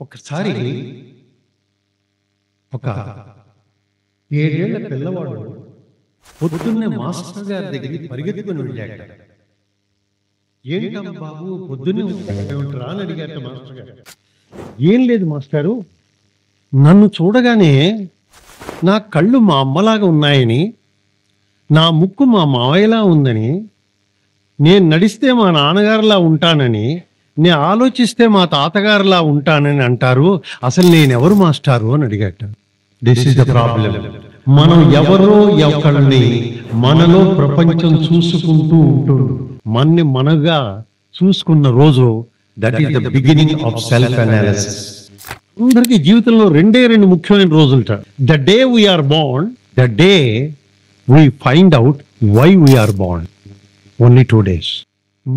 ఒకసారి ఒక 7 ఏళ్ల పిల్లవాడు పొద్దున్నే మాస్టర్ గారి దగ్గరికి పరిగెత్తుకుని వెళ్ళాట. ఏంటమ్మా బాబు పొద్దున్నే వచ్చావేమిట్రా అని అడిగాట మాస్టర్ గారు. ఏం లేదు మాస్టారు, నన్ను చూడగానే నా కళ్ళు మా అమ్మలాగా ఉన్నాయని, నా ముక్కు మా మావయ్యలా ఉందని, నేను నడిస్తే మా నాన్నగారిలా ఉంటానని, నేను ఆలోచిస్తే మా తాతగారిలా ఉంటానని అంటారు. అసలు నేనెవరు మాస్టారు అని అడిగాట. This is the problem. మనం ఎవరో ఒకరిని మనలో ప్రపంచం చూసుకుంటూ ఉంటుంది. మన్ని మనగా చూసుకున్న రోజు, that is the beginning of self analysis. అందరికీ జీవితంలో రెండు ముఖ్యమైన రోజులుట. The day we are born, the day we find out why we are born. Only 2 days.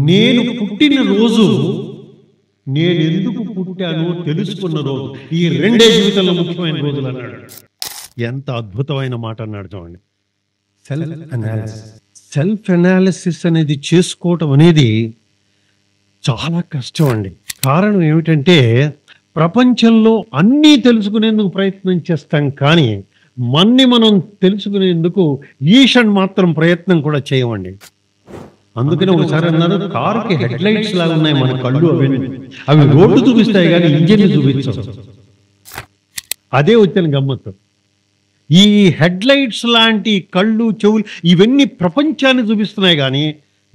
నేను పుట్టిన రోజు, నేను ఎందుకు పుట్టానో తెలుసుకున్న రోజు. ఈ 2 జీవితంలో ముఖ్యమైన రోజులు అన్నాడు. ఎంత అద్భుతమైన మాట అన్నాడు చూడండి. Self analysis. సెల్ఫ్ అనాలిసిస్ అనేది చేసుకోవటం అనేది చాలా కష్టం అండి. కారణం ఏమిటంటే, ప్రపంచంలో అన్నీ తెలుసుకునేందుకు ప్రయత్నం చేస్తాం, కానీ మనం తెలుసుకునేందుకు ఈషన్ మాత్రం ప్రయత్నం కూడా చేయమండి. అందుకనే ఒకసారి అన్నారు, కారుకి హెడ్ లైట్స్ లాగా ఉన్నాయి మన కళ్ళు, అవి రోడ్డు చూపిస్తాయి కానీ ఇంజిన్ చూపించవు. అదే వచ్చిన గమ్మత్తు. ఈ హెడ్ లైట్స్ లాంటి కళ్ళు, చెవులు ఇవన్నీ ప్రపంచాన్ని చూపిస్తున్నాయి, కానీ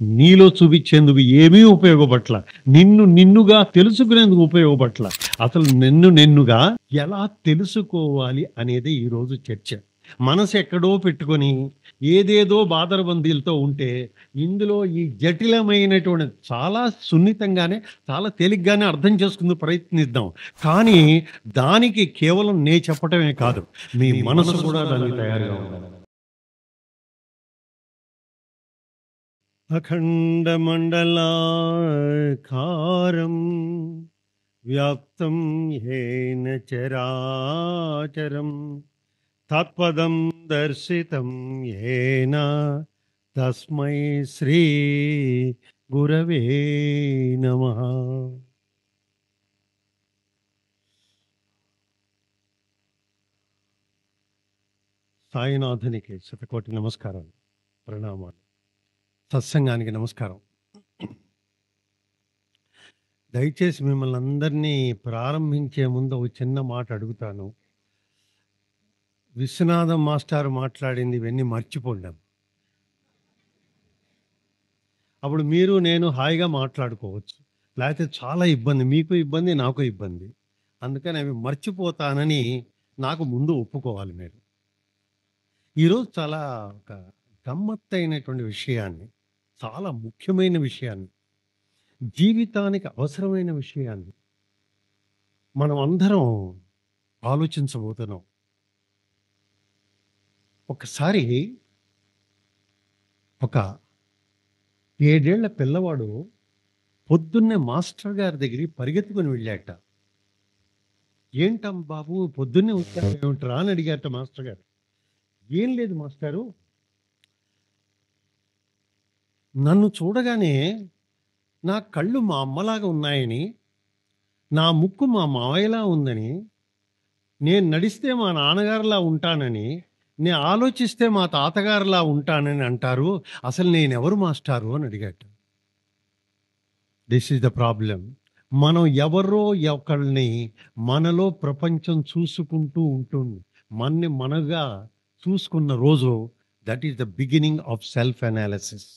నీలో చూపించేందుకు ఏమీ ఉపయోగపట్ల, నిన్నుగా తెలుసుకునేందుకు ఉపయోగపట్ల. అసలు నిన్నుగా ఎలా తెలుసుకోవాలి అనేది ఈరోజు చర్చ. మనసు ఎక్కడో పెట్టుకొని ఏదేదో బాదరబందీలతో ఉంటే, ఇందులో ఈ జటిలమైనటువంటి చాలా సున్నితంగానే, చాలా తేలిగ్గానే అర్థం చేసుకుందుకు ప్రయత్నిద్దాం. కానీ దానికి కేవలం చెప్పటమే కాదు, మీ మనసు కూడా దానికి తయారుగా ఉండాలి. అఖండ మండలాకారం వ్యాప్తం ఏన చరాచరం తత్పదం దర్శితం ఏన తస్మై శ్రీ గురవే నమః. సాయినాథునికి శతకోటి నమస్కారాలు, ప్రణామాలు. సత్సంగానికి నమస్కారం. దయచేసి మిమ్మల్ని అందరినీ ప్రారంభించే ముందు ఒక చిన్న మాట అడుగుతాను. విశ్వనాథం మాస్టర్ మాట్లాడింది ఇవన్నీ మర్చిపోండాం. అప్పుడు మీరు నేను హాయిగా మాట్లాడుకోవచ్చు. లేకపోతే చాలా ఇబ్బంది, మీకు ఇబ్బంది, నాకు ఇబ్బంది. అందుకని అవి మర్చిపోతానని నాకు ముందు ఒప్పుకోవాలి మీరు. ఈరోజు చాలా ఒక గమ్మత్తైనటువంటి విషయాన్ని, చాలా ముఖ్యమైన విషయాన్ని, జీవితానికి అవసరమైన విషయాన్ని మనం అందరం ఆలోచించబోతున్నాం. ఒకసారి ఒక 7 ఏళ్ల పిల్లవాడు పొద్దున్నే మాస్టర్ గారి దగ్గరికి పరిగెత్తుకుని వెళ్ళాట. ఏంటమ్మా బాబు పొద్దున్నే వచ్చావేమిట్రా అని అడిగాట మాస్టర్ గారు. ఏం లేదు మాస్టారు, నన్ను చూడగానే నా కళ్ళు మా అమ్మలాగా ఉన్నాయని, నా ముక్కు మా మావయ్యలా ఉందని, నేను నడిస్తే మా నాన్నగారిలా ఉంటానని, నేను ఆలోచిస్తే మా తాతగారిలా ఉంటానని అంటారు. అసలు నేనెవరు మాస్టారు అని అడిగాట. This is the problem. మనం ఎవరో ఒకరిని మనలో ప్రపంచం చూసుకుంటూ ఉంటుంది. మనగా చూసుకున్న రోజు, that is the beginning of self analysis.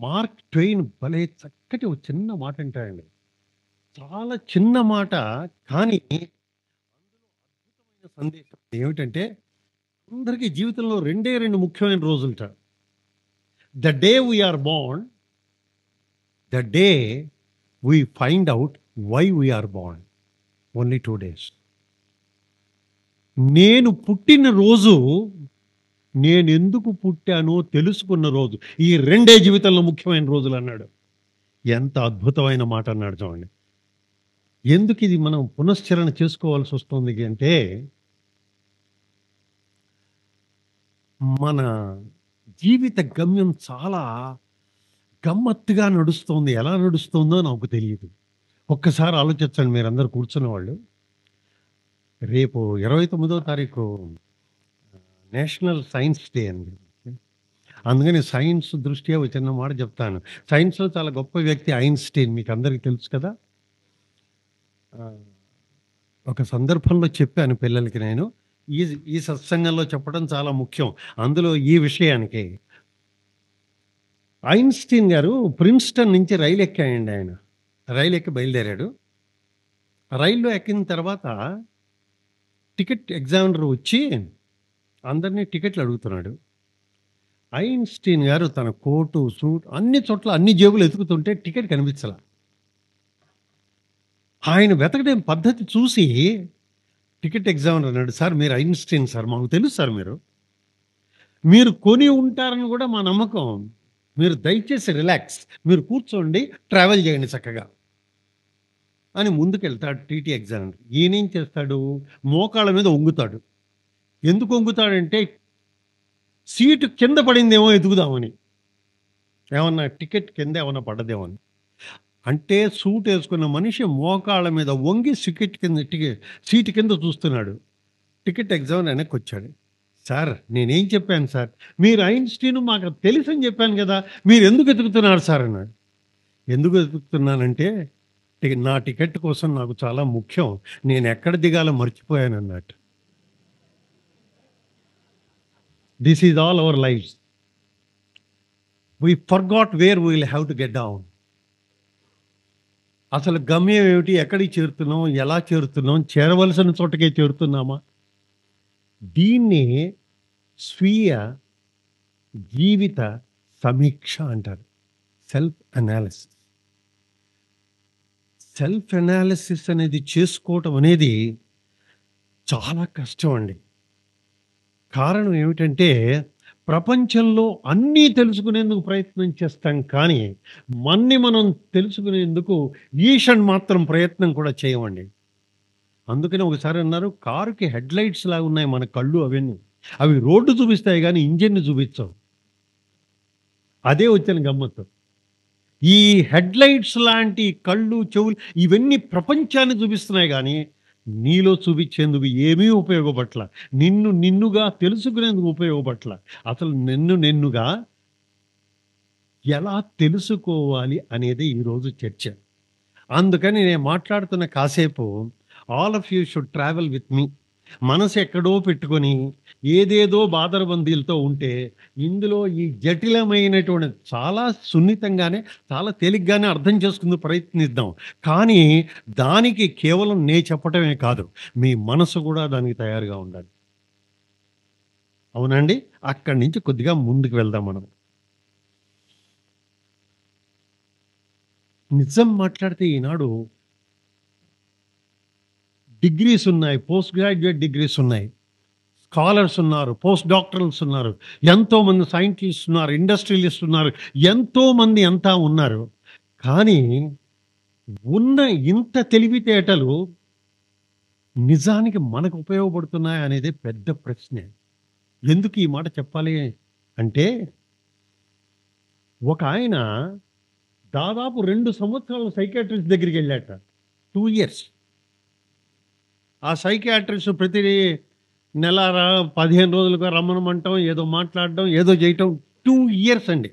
Mark Twain భలే చక్కటి ఒక చిన్న మాట అంటాడండి. చాలా చిన్న మాట, కానీ అద్భుతమైన సందేశం. ఏమిటంటే, అందరికీ జీవితంలో 2 ముఖ్యమైన రోజులుట. The day we are born, the day we find out why we are born. Only 2 days. నేను పుట్టిన రోజు, నేను ఎందుకు పుట్టానో తెలుసుకున్న రోజు. ఈ 2 జీవితంలో ముఖ్యమైన రోజులు అన్నాడు. ఎంత అద్భుతమైన మాట అన్నాడు చూడండి. ఎందుకు ఇది మనం పునశ్చరణ చేసుకోవాల్సి వస్తుంది అంటే, మన జీవిత గమ్యం చాలా గమ్మత్తుగా నడుస్తోంది. ఎలా నడుస్తుందో నాకు తెలియదు. ఒక్కసారి ఆలోచించండి మీరందరూ కూర్చున్న వాళ్ళు. రేపు 29వ తారీఖు నేషనల్ సైన్స్ డే అండి. అందుకని సైన్స్ దృష్ట్యా ఒక చిన్న మాట చెప్తాను. సైన్స్‌లో చాలా గొప్ప వ్యక్తి ఐన్‌స్టీన్ మీకందరికీ తెలుసు కదా! ఆహ్, ఒక సందర్భంలో చెప్పాను పిల్లలకి నేను. ఈ ఈ సత్సంగంలో చెప్పడం చాలా ముఖ్యం. అందులో ఈ విషయానికి. ఐన్‌స్టీన్ గారు ప్రిన్స్‌టన్ నుంచి రైలు ఎక్కాయండి ఆయన. రైలు ఎక్కి బయలుదేరాడు. రైల్లో ఎక్కిన తర్వాత టికెట్ ఎగ్జామినర్ వచ్చి అందరిని టికెట్లు అడుగుతున్నాడు. ఐన్‌స్టీన్ గారు తన కోటు, సూట్ అన్ని చోట్ల అన్ని జేబులు ఎతుకుతుంటే టికెట్ కనిపించలా. ఆయన వెతకడం పద్ధతి చూసి టికెట్ ఎగ్జామినర్ అన్నాడు, "సార్ మీరు ఐన్‌స్టీన్ సార్. మాకు తెలుసు సార్ మీరు. మీరు కొని ఉంటారని కూడా మా నమ్మకం. మీరు దయచేసి రిలాక్స్. మీరు కూర్చోండి, ట్రావెల్ చేయండి చక్కగా" అని ముందుకెళ్తాడు టీటీ ఎగ్జామినర్. ఈయనేం చేస్తాడు, మోకాళ్ళ మీద ఒంగుతాడు. ఎందుకు ఒంగుతాడంటే సీటు కింద పడిందేమో ఎతుకుదామని. ఏమన్నా టికెట్ కింద ఏమన్నా పడ్డదేమో అని. అంటే సూట్ ఏసుకున్న మనిషి మోకాళ్ళ మీద వంగి సీటు కింద చూస్తున్నాడు. Ticket examiner వెనక్కొచ్చాడు. "సార్ నేనేం చెప్పాను సార్? మీరు ఐన్‌స్టీన్ మాకు తెలుసని చెప్పాను కదా! మీరెందుకు ఎతుకుతున్నారు సార్" అన్నాడు. "ఎందుకు వెతుకుతున్నానంటే నా టికెట్ కోసం నాకు చాలా ముఖ్యం. నేనెక్కడ దిగాలో మర్చిపోయానన్నట్టు. This is all our lives. We forgot where we will have to get down." అసలు గమ్యం ఏమిటి? ఎక్కడికి చేరుతున్నాం? ఎలా చేరుతున్నాం? చేరవలసిన చోటకే చేరుతున్నామా? దీన్ని స్వీయ జీవిత సమీక్ష అంటారు. Self analysis. సెల్ఫ్ అనాలిసిస్ అనేది చేసుకోవటం అనేది చాలా కష్టం అండి. కారణం ఏమిటంటే ప్రపంచంలో అన్నీ తెలుసుకునేందుకు ప్రయత్నం చేస్తాం కానీ మనం తెలుసుకునేందుకు ఈషన్ మాత్రం ప్రయత్నం కూడా చేయమండి. అందుకని ఒకసారి అన్నారు, కారుకి హెడ్లైట్స్ లాగా ఉన్నాయి మన కళ్ళు అవన్నీ. అవి రోడ్డు చూపిస్తాయి కానీ ఇంజిన్ని చూపించవు. అదే వచ్చిన గమ్మత్తు. ఈ హెడ్లైట్స్ లాంటి కళ్ళు, చెవులు ఇవన్నీ ప్రపంచాన్ని చూపిస్తున్నాయి కానీ నీలో చూపించేందుకు ఏమీ ఉపయోగపట్ల. నిన్నుగా తెలుసుకునేందుకు ఉపయోగపట్ల. అసలు నిన్నుగా ఎలా తెలుసుకోవాలి అనేది ఈరోజు చర్చ. అందుకని నేను మాట్లాడుతున్న కాసేపు all of you should travel with me. మనసు ఎక్కడో పెట్టుకొని ఏదేదో బాదరబందీలతో ఉంటే ఇందులో ఈ జటిలమైనటువంటి చాలా సున్నితంగానే చాలా తేలిగ్గానే అర్థం చేసుకుందుకు ప్రయత్నిద్దాం. కానీ దానికి కేవలం నేను చెప్పటమే కాదు, మీ మనసు కూడా దానికి తయారుగా ఉండాలి. అవునండి? అక్కడి నుంచి కొద్దిగా ముందుకు వెళ్దాం మనం. నిజం మాట్లాడితే ఈనాడు డిగ్రీస్ ఉన్నాయి, పోస్ట్ గ్రాడ్యుయేట్ డిగ్రీస్ ఉన్నాయి, స్కాలర్స్ ఉన్నారు, పోస్ట్ డాక్టరల్స్ ఉన్నారు, ఎంతోమంది సైంటిస్ట్ ఉన్నారు, ఇండస్ట్రియలిస్ట్ ఉన్నారు, ఎంతోమంది అంతా ఉన్నారు. కానీ ఉన్న ఇంత తెలివితేటలు నిజానికి మనకు ఉపయోగపడుతున్నాయి అనేది పెద్ద ప్రశ్నే. ఎందుకు ఈ మాట చెప్పాలి అంటే ఒక ఆయన దాదాపు 2 సంవత్సరాలు సైకియాట్రిస్ట్ దగ్గరికి వెళ్ళాట. 2 ఇయర్స్. ఆ సైకియాట్రిస్ట్ ప్రతి నెల 15 రోజులుగా రమ్మనమంటాం, ఏదో మాట్లాడడం, ఏదో చేయటం. 2 ఇయర్స్ అండి.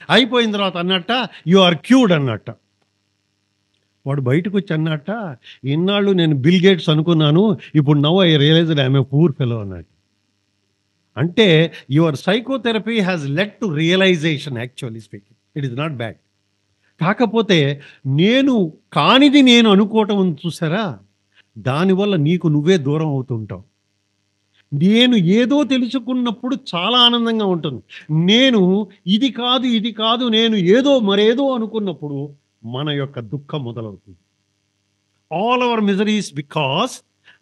అయిపోయిన తర్వాత అన్నట్ట, "యు ఆర్ క్యూర్డ్" అన్నట్ట. వాడు బయటకు వచ్చి అన్నట్ట, "ఇన్నాళ్ళు నేను బిల్ గేట్స్ అనుకున్నాను, ఇప్పుడు now I realised I am a poor fellow" అన్నాడు. అంటే your psychotherapy has led to realisation. Actually speaking it is not bad. కాకపోతే కానిది నేను అనుకోవటం ఉంది చూసారా, దానివల్ల నీకు నువ్వే దూరం అవుతుంటావు. నేను ఏదో తెలుసుకున్నప్పుడు చాలా ఆనందంగా ఉంటుంది. ఇది కాదు నేను మరేదో అనుకున్నప్పుడు మన యొక్క దుఃఖం మొదలవుతుంది. All our miseries because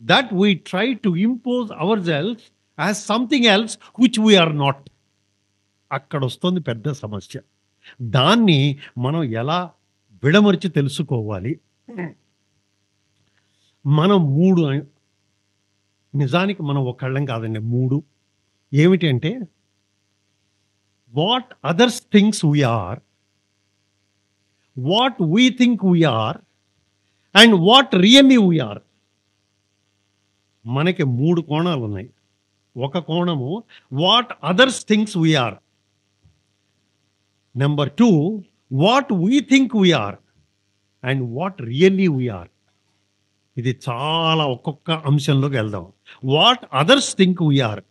that we try to impose our self as something else which we are not. అక్కడ వస్తుంది పెద్ద సమస్య. దాన్ని మనం ఎలా విడమర్చి తెలుసుకోవాలి? మనం 3 నిజానికి మనం ఒకళ్ళం కాదండి, 3. ఏమిటి అంటే what others things we are, what we think we are and what really we are. మనకి 3 కోణాలు ఉన్నాయి. ఒక కోణము what others thinks we are. Number 2 what we think we are and what really we are. ఇది చాలా ఒక్కొక్క అంశంలోకి వెళ్దాం. What others think we are.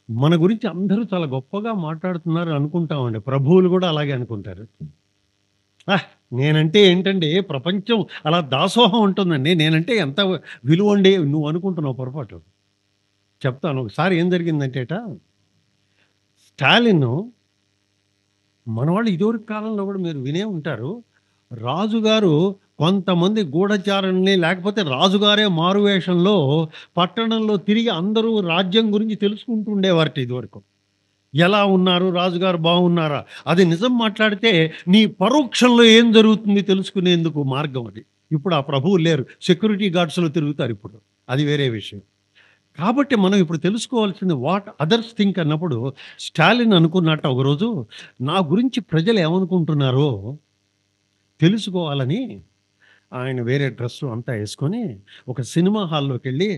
మన గురించి అందరూ చాలా గొప్పగా మాట్లాడుతున్నారు అనుకుంటామండి. ప్రభువులు కూడా అలాగే అనుకుంటారు. నేనంటే ఏంటండి, ప్రపంచం అలా దాసోహం ఉంటుందండి, నేనంటే ఎంత విలువ అండి. నువ్వు అనుకుంటున్నావు పొరపాటు. చెప్తాను. ఒకసారి ఏం జరిగిందంటేట, స్టాలిన్, మనవాళ్ళు ఇదివరకు కాలంలో కూడా మీరు వినే ఉంటారు, రాజుగారు కొంతమంది గూఢచారుల్ని లేకపోతే రాజుగారే మారువేషంలో పట్టణంలో తిరిగి అందరూ రాజ్యం గురించి తెలుసుకుంటూ ఉండేవారట ఇదివరకు. ఎలా ఉన్నారు, రాజుగారు బాగున్నారా, అది నిజం మాట్లాడితే నీ పరోక్షంలో ఏం జరుగుతుంది తెలుసుకునేందుకు మార్గం అది. ఇప్పుడు ఆ ప్రభువు లేరు, సెక్యూరిటీ గార్డ్స్లో తిరుగుతారు ఇప్పుడు, అది వేరే విషయం. కాబట్టి మనం ఇప్పుడు తెలుసుకోవాల్సింది వాట్ అదర్స్ థింక్ అన్నప్పుడు, స్టాలిన్ అనుకున్నట్ట ఒకరోజు నా గురించి ప్రజలు ఏమనుకుంటున్నారో తెలుసుకోవాలని ఆయన వేరే డ్రెస్సు అంతా వేసుకొని ఒక సినిమా హాల్లోకి వెళ్ళి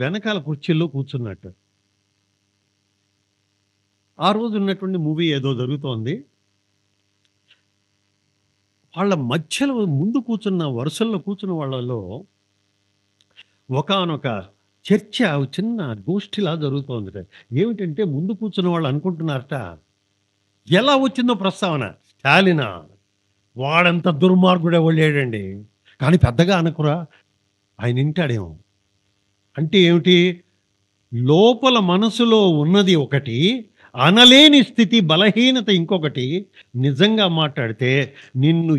వెనకాల కుర్చీల్లో కూర్చున్నట్టు. ఆ రోజు ఉన్నటువంటి మూవీ ఏదో జరుగుతోంది. వాళ్ళ మధ్యలో ముందు కూర్చున్న వరుసల్లో కూర్చున్న వాళ్ళలో ఒకానొక చర్చ, చిన్న గోష్ఠిలా జరుగుతోంది. ఏమిటంటే ముందు కూర్చున్న వాళ్ళు అనుకుంటున్నారట, ఎలా వచ్చిందో ప్రస్తావన, స్టాలినా వాడంత దుర్మార్గుడే వాళ్ళేడండి, కానీ పెద్దగా అనకురా, ఆయన వింటాడేమో. అంటే ఏమిటి, లోపల మనసులో ఉన్నది ఒకటి, అనలేని స్థితి, బలహీనత ఇంకొకటి. నిజంగా మాట్లాడితే నిన్ను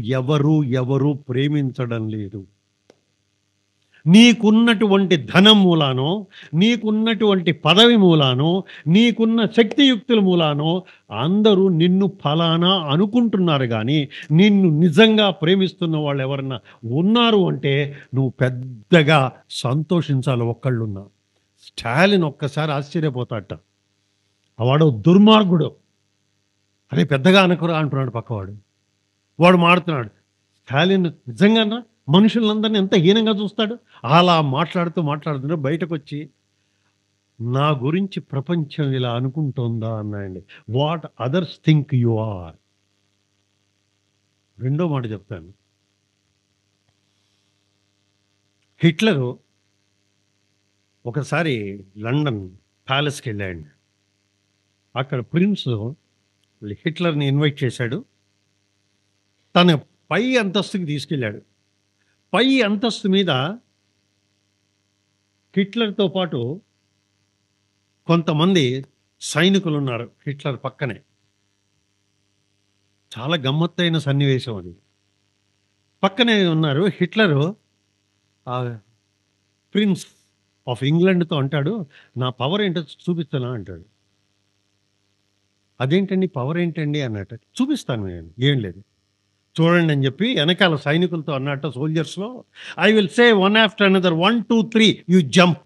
ఎవరు ప్రేమించడం లేదు. నీకున్నటువంటి ధనం మూలానో, నీకున్నటువంటి పదవి మూలానో, నీకున్న శక్తియుక్తుల మూలానో అందరూ నిన్ను ఫలానా అనుకుంటున్నారు. కానీ నిన్ను నిజంగా ప్రేమిస్తున్న వాళ్ళు ఎవరన్నా ఉన్నారు అంటే నువ్వు పెద్దగా సంతోషించాలి. ఒక్కళ్ళున్నా. స్టాలిన్ ఒక్కసారి ఆశ్చర్యపోతాడట, వాడు దుర్మార్గుడు, అరే పెద్దగా అనుకురా అంటున్నాడు పక్కవాడు. వాడు మాడుతున్నాడు, స్టాలిన్ నిజంగా మనుషులందరినీ ఎంత హీనంగా చూస్తాడు. అలా మాట్లాడుతూ బయటకు వచ్చి, నా గురించి ప్రపంచం ఇలా అనుకుంటోందా అన్నాయండి. What others think you are. రెండో మాట చెప్తాను. హిట్లరు ఒకసారి లండన్ ప్యాలెస్కి వెళ్ళాడు. అక్కడ ప్రిన్స్ హిట్లర్ని ఇన్వైట్ చేశాడు. తన పై అంతస్తుకి తీసుకెళ్ళాడు. పై అంతస్తు మీద హిట్లర్తో పాటు కొంతమంది సైనికులు ఉన్నారు హిట్లర్ పక్కనే. చాలా గమ్మత్తైన సన్నివేశం అది. పక్కనే ఉన్నారు. హిట్లరు ఆ ప్రిన్స్ ఆఫ్ ఇంగ్లాండ్తో అంటాడు, నా పవర్ ఏంటో చూపిస్తానా అంటాడు. అదేంటండి పవర్ ఏంటండి అన్నట్టు. చూపిస్తాను నేను, ఏం లేదు చూడండి అని చెప్పి వెనకాల సైనికులతో అన్నట్టు, సోల్జర్స్లో, I will say one after another 1 2 3 you jump.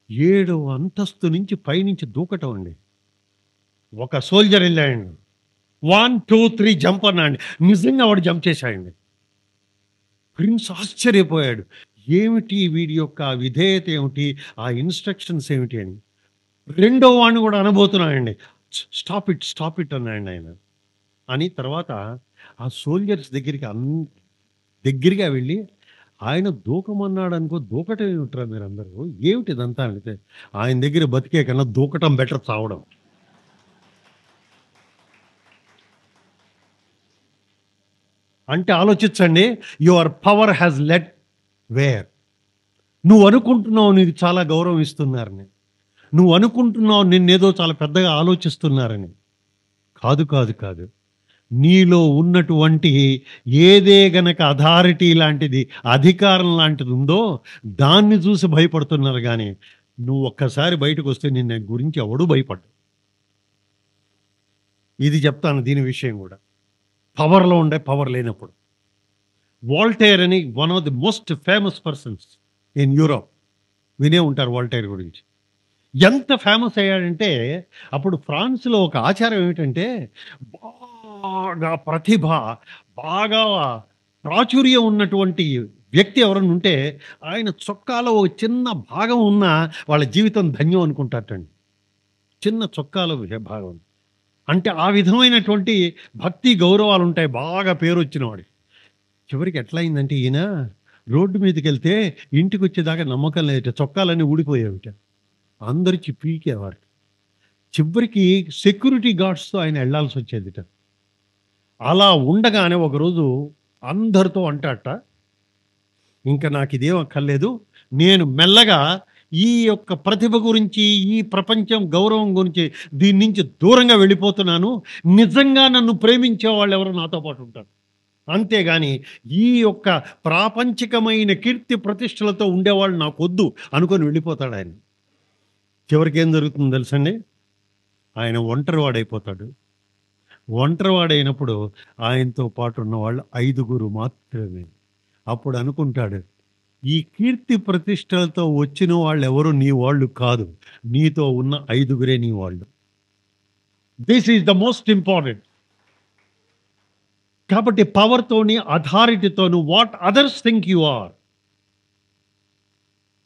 7వ అంతస్తు నుంచి పైనుంచి దూకటం అండి. ఒక సోల్జర్ వెళ్ళాయండి, 1 2 3 జంప్ అన్నాండి. నిజంగా వాడు జంప్ చేశాయండి. ప్రిన్స్ ఆశ్చర్యపోయాడు, ఏమిటి వీడి యొక్క విధేయత ఏమిటి, ఆ ఇన్స్ట్రక్షన్స్ ఏమిటి అని. రెండో వాడిని కూడా అనబోతున్నాయండి, స్టాప్ ఇట్ అన్నాయండి ఆయన. అని తర్వాత ఆ సోల్జర్స్ దగ్గరగా వెళ్ళి, ఆయన దూకమన్నాడు అనుకో, దూకటం ఏమిట్రా మీరందరూ, ఏమిటి ఇదంతా అంటే, ఆయన దగ్గర బతికే కన్నా దూకటం బెటర్, చావడం. అంటే ఆలోచించండి, your power has led where. నువ్వు అనుకుంటున్నావు నీకు చాలా గౌరవం ఇస్తున్నారని, నువ్వు అనుకుంటున్నావు నిన్నేదో చాలా పెద్దగా ఆలోచిస్తున్నారని. కాదు. నీలో ఉన్నటువంటి ఏదే గనక అథారిటీ లాంటిది, అధికారం లాంటిది ఉందో దాన్ని చూసి భయపడుతున్నారు. కానీ నువ్వు ఒక్కసారి బయటకు వస్తే నిన్న గురించి ఎవడు భయపడ్డు. ఇది చెప్తాను దీని విషయం కూడా. పవర్లో ఉండే పవర్ లేనప్పుడు. వాల్టైర్ అని one of the most famous persons in Europe, వినే ఉంటారు వాల్టైర్ గురించి. ఎంత ఫేమస్ అయ్యాడంటే, అప్పుడు ఫ్రాన్స్లో ఒక ఆచారం ఏమిటంటే, బాగా ప్రతిభ, బాగా ప్రాచుర్యం ఉన్నటువంటి వ్యక్తి ఎవరైనా ఉంటే ఆయన చొక్కాలో ఒక చిన్న భాగం ఉన్న వాళ్ళ జీవితం ధన్యం అనుకుంటారటండి. చిన్న చొక్కాలో భాగం. అంటే ఆ విధమైనటువంటి భక్తి గౌరవాలు ఉంటాయి బాగా పేరొచ్చిన వాడికి. చివరికి ఎట్లా అయిందంటే ఈయన రోడ్డు మీదకెళ్తే ఇంటికి వచ్చేదాకా నమ్మకం లేదట. చొక్కాలన్నీ ఊడిపోయేవిట. అందరికీ పీకేవారు. చివరికి సెక్యూరిటీ గార్డ్స్తో ఆయన వెళ్ళాల్సి వచ్చేదిట. అలా ఉండగానే ఒకరోజు అందరితో అంటాట, ఇంకా నాకు ఇదేం అక్కర్లేదు, నేను మెల్లగా ఈ యొక్క ప్రతిభ గురించి, ఈ ప్రపంచం గౌరవం గురించి దీని నుంచి దూరంగా వెళ్ళిపోతున్నాను. నిజంగా నన్ను ప్రేమించే వాళ్ళు ఎవరు నాతో పాటు ఉంటారు, అంతేగాని ఈ యొక్క ప్రాపంచికమైన కీర్తి ప్రతిష్టలతో ఉండేవాళ్ళు నాకు వద్దు అనుకొని వెళ్ళిపోతాడు ఆయన. చివరికి ఏం జరుగుతుందో తెలుసండి, ఆయన ఒంటరివాడైపోతాడు. ఒంటరివాడైనప్పుడు ఆయనతో పాటు ఉన్న వాళ్ళు 5 మాత్రమే. అప్పుడు అనుకుంటాడు, ఈ కీర్తి ప్రతిష్టలతో వచ్చిన వాళ్ళు ఎవరు నీ వాళ్ళు కాదు, నీతో ఉన్న 5 నీ వాళ్ళు. This is the most important. కాబట్టి పవర్తోని, అథారిటీతోను, what others think you are.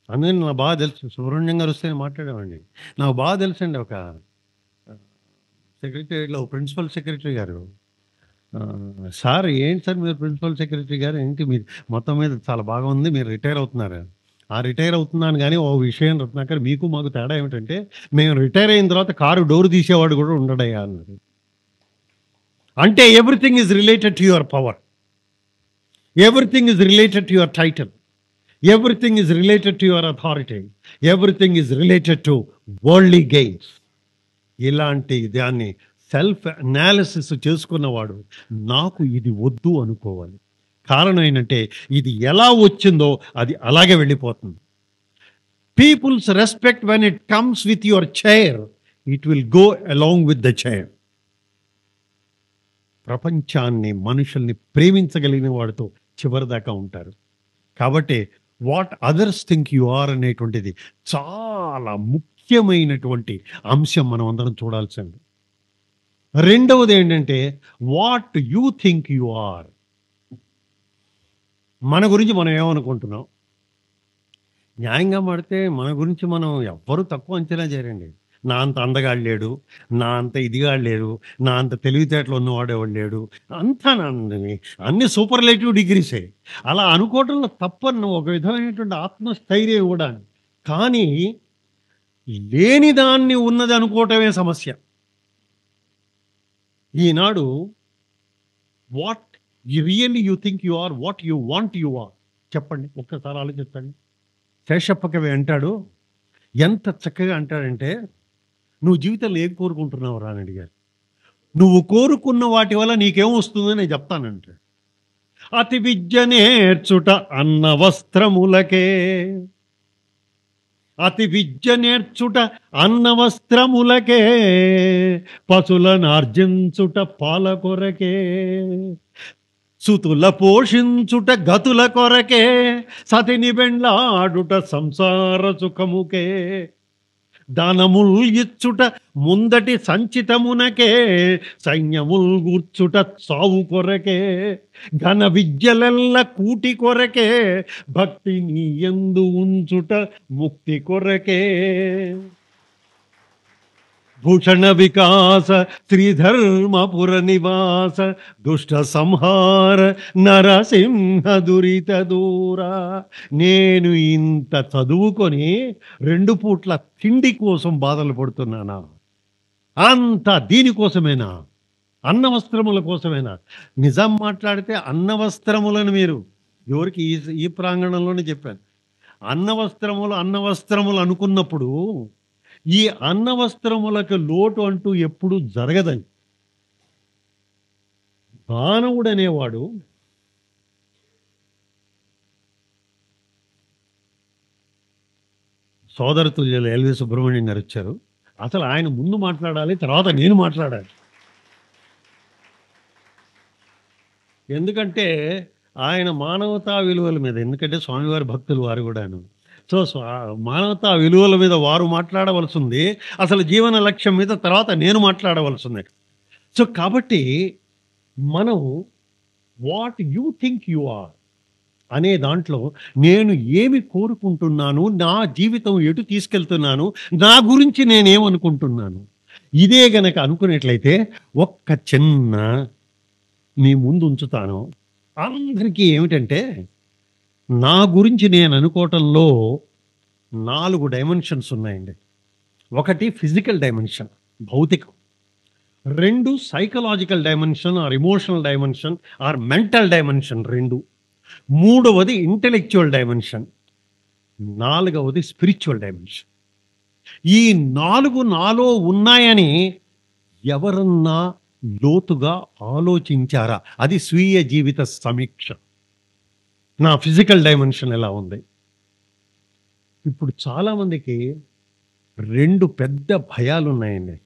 అందుకని నాకు బాగా తెలుసు, సుబ్రహ్మణ్యం గారు వస్తే మాట్లాడేవాడిని. నాకు బాగా తెలుసు అండి, ఒక సెక్రటరీలో ప్రిన్సిపల్ సెక్రటరీ గారు, సార్ ఏంటి సార్ మీరు ప్రిన్సిపల్ సెక్రటరీ గారు ఏంటి, మీరు మొత్తం మీద చాలా బాగా ఉంది, మీరు రిటైర్ అవుతున్నారు. రిటైర్ అవుతున్నాను కానీ ఓ విషయం రత్నాకర్, మీకు మాకు తేడా ఏమిటంటే మేము రిటైర్ అయిన తర్వాత కారు డోర్ తీసేవాడు కూడా ఉండడయ్యా అన్నారు. అంటే everything is related to your power, everything is related to your title, everything is related to your authority, everything is related to worldly gains. ఇలాంటి దాన్ని సెల్ఫ్ అనాలిసిస్ చేసుకున్నవాడు నాకు ఇది వద్దు అనుకోవాలి. కారణం ఏంటంటే ఇది ఎలా వచ్చిందో అది అలాగే వెళ్ళిపోతుంది. People's respect when it comes with your chair, it will go along with the chair. ప్రపంచాన్ని, మనుషుల్ని ప్రేమించగలిగిన వాడితో చివరిదాకా ఉంటారు. కాబట్టి what others think you are అనేటువంటిది చాలా ముఖ్యమైనటువంటి అంశం మనం అందరం చూడాల్సింది. రెండవది ఏంటంటే what you think you are. మన గురించి మనం ఏమనుకుంటున్నాం. న్యాయంగా మాడితే మన గురించి మనం ఎవ్వరూ తక్కువ అంచనా చేయరండి. నా అంత అందగాడు లేడు, నా అంత ఇదిగాడు లేడు, నా అంత తెలివితేటలు ఉన్నవాడేవాడు లేడు, అంతా అన్ని సూపర్లేటివ్ డిగ్రీసే. అలా అనుకోవడంలో తప్పని ఒక విధమైనటువంటి ఆత్మస్థైర్యం ఇవ్వడానికి. కానీ లేని దాన్ని ఉన్నది అనుకోవటమే సమస్య. ఈనాడు what really you think you are, what you want you are, చెప్పండి, ఒక్కసారి ఆలోచించండి. శేషప్ప కవి అంటాడు, ఎంత చక్కగా అంటాడంటే, నువ్వు జీవితంలో ఏం కోరుకుంటున్నావు రా అని అడిగారు. నువ్వు కోరుకున్న వాటి వల్ల నీకేం వస్తుందో నేను చెప్తానంటే, అతి విద్య నేర్చుట అన్న వస్త్రములకే, అతి విద్య నేర్చుట అన్న వస్త్రములకే, పశులనార్జించుట పాల కొరకే, సుతుల పోషించుట గతుల కొరకే, సతిని బెండ్లాడుట సంసార సుఖముకే, దానముల్ ఇచ్చుట ముందటి సంచితమునకే, సైన్యముల్ గూర్చుట సావు కొరకే, ఘన విద్యలెల్ల కూటి కొరకే, భక్తి నీ యందు ఉంచుట ముక్తి కొరకే, భూషణ వికాస శ్రీధర్మపుర నివాస, దుష్ట సంహార నరసింహ దురిత దూర. నేను ఇంత చదువుకొని 2 పూట్ల తిండి కోసం బాధలు పడుతున్నానా? అంత దీనికోసమేనా? అన్న వస్త్రముల కోసమేనా? నిజం మాట్లాడితే అన్న వస్త్రములను మీరు ఎవరికి ఈ ప్రాంగణంలోనే చెప్పాను. అన్న వస్త్రములు అనుకున్నప్పుడు ఈ అన్న వస్త్రములకు లోటు అంటూ ఎప్పుడు జరగదని. మానవుడు అనేవాడు సోదరతుల్యులు ఎల్వి సుబ్రహ్మణ్యం గారు వచ్చారు. అసలు ఆయన ముందు మాట్లాడాలి, తర్వాత నేను మాట్లాడాలి. ఎందుకంటే ఆయన మానవతా విలువల మీద, ఎందుకంటే స్వామివారి భక్తులు వారు కూడాను. సో మానవతా విలువల మీద వారు మాట్లాడవలసింది, అసలు జీవన లక్ష్యం మీద తర్వాత నేను మాట్లాడవలసింది. సో కాబట్టి మనం what you think you are అనే దాంట్లో నేను ఏమి కోరుకుంటున్నాను, నా జీవితం ఎటు తీసుకెళ్తున్నాను, నా గురించి నేనేమనుకుంటున్నాను, ఇదే గనక అనుకునేట్లయితే ఒక్క చిన్న మీ ముందు ఉంచుతాను. అందరికీ ఏమిటంటే, నా గురించి నేను అనుకోవటంలో 4 డైమెన్షన్స్ ఉన్నాయండి. ఒకటి ఫిజికల్ డైమెన్షన్, భౌతికం. 2 psychological dimension or emotional dimension or mental dimension 2. మూడవది ఇంటెలెక్చువల్ డైమెన్షన్. 4వది స్పిరిచువల్ డైమెన్షన్. ఈ 4 నాలో ఉన్నాయని ఎవరన్నా లోతుగా ఆలోచించారా? అది స్వీయ జీవిత సమీక్ష. నా ఫిజికల్ డైమెన్షన్ ఎలా ఉంది? ఇప్పుడు చాలామందికి 2 పెద్ద భయాలు ఉన్నాయండి.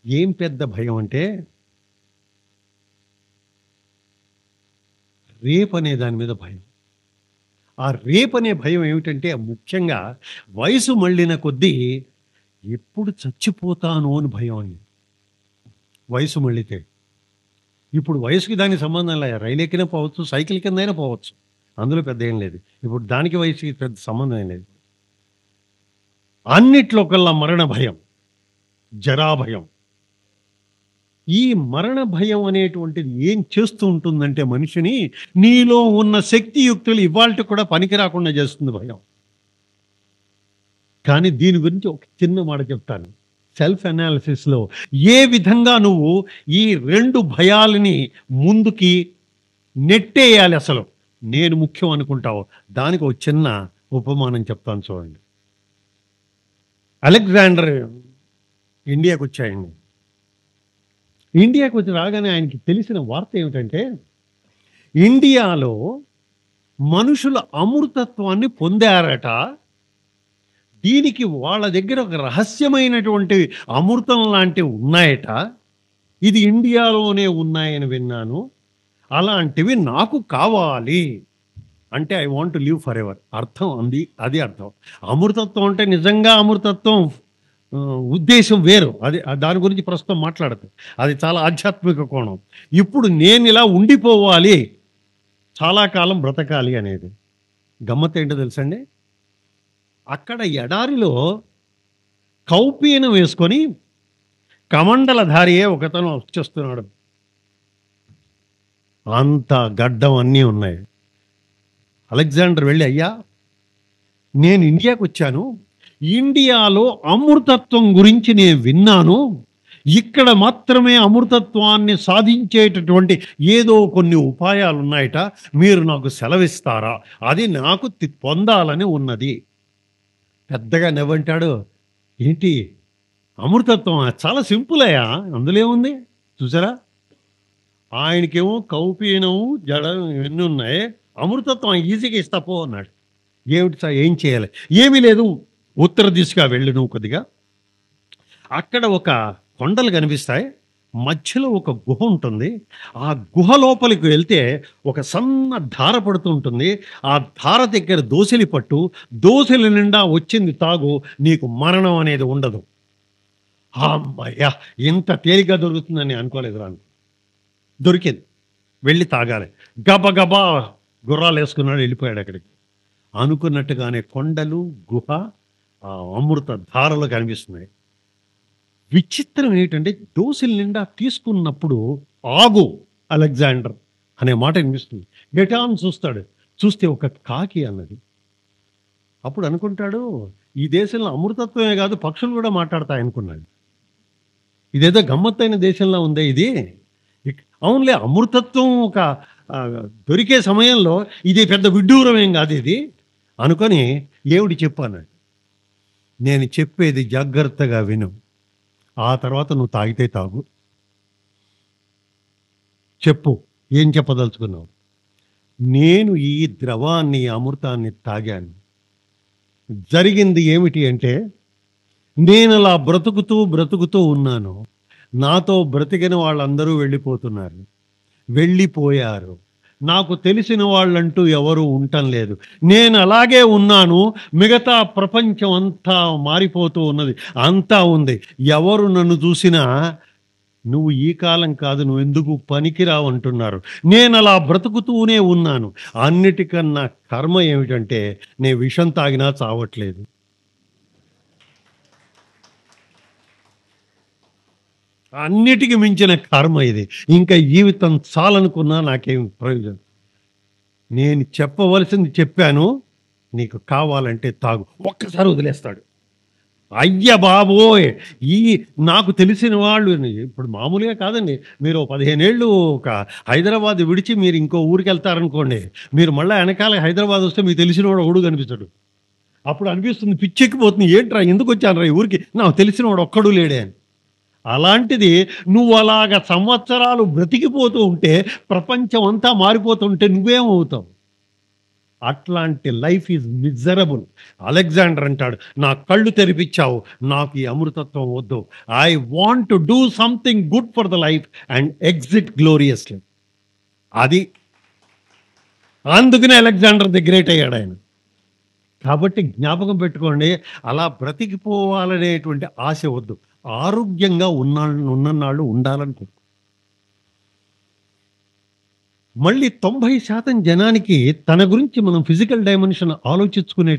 ఏం పెద్ద భయం అంటే, రేప్ అనే దాని మీద భయం. ఆ రేప్ అనే భయం ఏమిటంటే, ముఖ్యంగా వయసు మళ్ళిన కొద్దీ ఎప్పుడు చచ్చిపోతాను అని భయం అండి. వయసు మళ్ళితే ఇప్పుడు వయసుకి దానికి సంబంధం లేదు. రైలు ఎక్కినా పోవచ్చు, సైకిల్ కిందైనా పోవచ్చు, అందులో పెద్ద ఏం లేదు. ఇప్పుడు దానికి వయసుకి పెద్ద సంబంధం ఏం లేదు. అన్నిట్లో కల్లా మరణ భయం, జరా భయం. ఈ మరణ భయం అనేటువంటిది ఏం చేస్తూ ఉంటుందంటే, మనిషిని నీలో ఉన్న శక్తియుక్తులు ఇవాళ కూడా పనికి రాకుండా చేస్తుంది భయం. కానీ దీని గురించి ఒక చిన్న మాట చెప్తాను. సెల్ఫ్ అనాలిసిస్లో ఏ విధంగా నువ్వు ఈ 2 భయాలని ముందుకి నెట్టేయాలి, అసలు నేను ముఖ్యం అనుకుంటావు, దానికి ఒక చిన్న ఉపమానం చెప్తాను చూడండి. అలెగ్జాండర్ ఇండియాకు వచ్చాయండి. ఇండియాకు వచ్చి రాగానే ఆయనకి తెలిసిన వార్త ఏమిటంటే, ఇండియాలో మనుషుల అమృతత్వాన్ని పొందారట. దీనికి వాళ్ళ దగ్గర ఒక రహస్యమైనటువంటి అమృతం లాంటివి ఉన్నాయట. ఇది ఇండియాలోనే ఉన్నాయని విన్నాను. అలాంటివి నాకు కావాలి అంటే I want to live for ever. అర్థం అంది, అది అర్థం. అమృతత్వం అంటే నిజంగా అమృతత్వం ఉద్దేశం వేరు. అది దాని గురించి ప్రస్తుతం మాట్లాడదు. అది చాలా ఆధ్యాత్మిక కోణం. ఇప్పుడు నేను ఇలా ఉండిపోవాలి, చాలా కాలం బ్రతకాలి అనేది. గమ్మత్ ఏంటో తెలుసండి, అక్కడ ఎడారిలో కౌపీనం వేసుకొని కమండలధారియే ఒకతను వచ్చేస్తున్నాడు. అంత గడ్డం అన్నీ ఉన్నాయి. అలెగ్జాండర్ వెళ్ళి, అయ్యా నేను ఇండియాకు వచ్చాను, ఇండియాలో అమృతత్వం గురించి నేను విన్నాను, ఇక్కడ మాత్రమే అమృతత్వాన్ని సాధించేటటువంటి ఏదో కొన్ని ఉపాయాలు ఉన్నాయట, మీరు నాకు సెలవిస్తారా? అది నాకు పొందాలని ఉన్నది. పెద్దగా నవ్వంటాడు. ఏంటి అమృతత్వం? చాలా సింపుల్ అయ్యా, అందులో ఏముంది చూసారా? ఆయనకేమో కౌపీనము జడం ఇవన్నీ ఉన్నాయి, అమృతత్వం ఈజీగా ఇస్తా పో అన్నాడు. ఏమిటి సార్, ఏం చేయాలి? ఏమీ లేదు, ఉత్తర దిశగా వెళ్ళు నువ్వు కొద్దిగా. అక్కడ ఒక కొండలు కనిపిస్తాయి, మధ్యలో ఒక గుహ ఉంటుంది. ఆ గుహ లోపలికి వెళ్తే ఒక సన్న ధార పడుతూ ఉంటుంది. ఆ ధార దగ్గర దోసెలి పట్టు, దోసెలి నిండా వచ్చింది తాగు, నీకు మరణం అనేది ఉండదు. అమ్మయ్యా, ఇంత తేలిగ్గా దొరుకుతుందని అనుకోలేదు. రాను దొరికింది, వెళ్ళి తాగాలి. గబగబా గుర్రాలు వేసుకున్నాడు, వెళ్ళిపోయాడు అక్కడికి. అనుకున్నట్టుగానే కొండలు, గుహ, ఆ అమృత ధారలు కనిపిస్తున్నాయి. విచిత్రం ఏంటంటే, దోశల నిండా తీసుకున్నప్పుడు ఆగు అలెగ్జాండర్ అనే మాట వినిపిస్తుంది. గెటాన్ చూస్తాడు, చూస్తే ఒక కాకి అన్నది. అప్పుడు అనుకుంటాడు, ఈ దేశంలో అమృతత్వమే కాదు పక్షులు కూడా మాట్లాడతాయి అనుకున్నాడు. ఇదేదో గమ్మత్తైన దేశంలో ఉందే ఇది. అవునులే, అమృతత్వం ఒక దొరికే సమయంలో ఇది పెద్ద విడ్డూరం ఏం కాదు ఇది అనుకొని, ఏమిటి చెప్పాను, నేను చెప్పేది జాగ్రత్తగా విను, ఆ తర్వాత నువ్వు తాగితే తాగు. చెప్పు, ఏం చెప్పదలుచుకున్నావు? నేను ఈ ద్రవాన్ని, అమృతాన్ని తాగాను. జరిగింది ఏమిటి అంటే, నేను అలా బ్రతుకుతూ ఉన్నాను. నాతో బ్రతికిన వాళ్ళందరూ వెళ్ళిపోయారు. నాకు తెలిసిన వాళ్ళంటూ ఎవరు ఉండటం లేదు. నేను అలాగే ఉన్నాను. మిగతా ప్రపంచం అంతా మారిపోతూ ఉన్నది, అంతా ఉంది. ఎవరు నన్ను చూసినా నువ్వు ఈ కాలం కాదు, నువ్వెందుకు పనికిరావు అంటున్నారు. నేనలా బ్రతుకుతూనే ఉన్నాను. అన్నిటికన్నా కర్మ ఏమిటంటే, నేను విషం తాగినా చావట్లేదు. అన్నిటికి మించిన కర్మ ఇది. ఇంకా జీవితం చాలనుకున్నా నాకేం ప్రయోజనం. నేను చెప్పవలసింది చెప్పాను. నీకు కావాలంటే తాగు. ఒక్కసారి వదిలేస్తాడు. అయ్య బాబోయ్! ఈ నాకు తెలిసిన వాళ్ళు ఇప్పుడు మామూలుగా కాదండి. మీరు 15 ఏళ్ళు ఒక హైదరాబాద్ విడిచి మీరు ఇంకో ఊరికెళ్తారనుకోండి. మీరు మళ్ళా ఎనకాల హైదరాబాద్ వస్తే మీకు తెలిసినవాడు ఎవడు కనిపించడు. అప్పుడు అనిపిస్తుంది, పిచ్చెక్కిపోతుంది. ఏంట్రా ఎందుకొచ్చానురా ఈ ఊరికి? నాకు తెలిసినవాడు ఒక్కడు లేడే అని. అలాంటిది నువ్వు అలాగ సంవత్సరాలు బ్రతికిపోతూ ఉంటే, ప్రపంచం అంతా మారిపోతుంటే నువ్వేమవుతావు? అట్లాంటి లైఫ్ ఈజ్ మిజరబుల్. అలెగ్జాండర్ అంటాడు, నా కళ్ళు తెరిపించావు, నాకు ఈ అమృతత్వం వద్దు. I want to do something good for the life and exit గ్లోరియస్లీ. అది అందుకనే అలెగ్జాండర్ ది గ్రేట్ అయ్యాడు ఆయన. కాబట్టి జ్ఞాపకం పెట్టుకోండి, అలా బ్రతికిపోవాలనేటువంటి ఆశ వద్దు. ఆరోగ్యంగా ఉన్ననాళ్ళు ఉండాలనుకో. మళ్ళీ 90% జనానికి తన గురించి మనం ఫిజికల్ డైమెన్షన్ ఆలోచించుకునే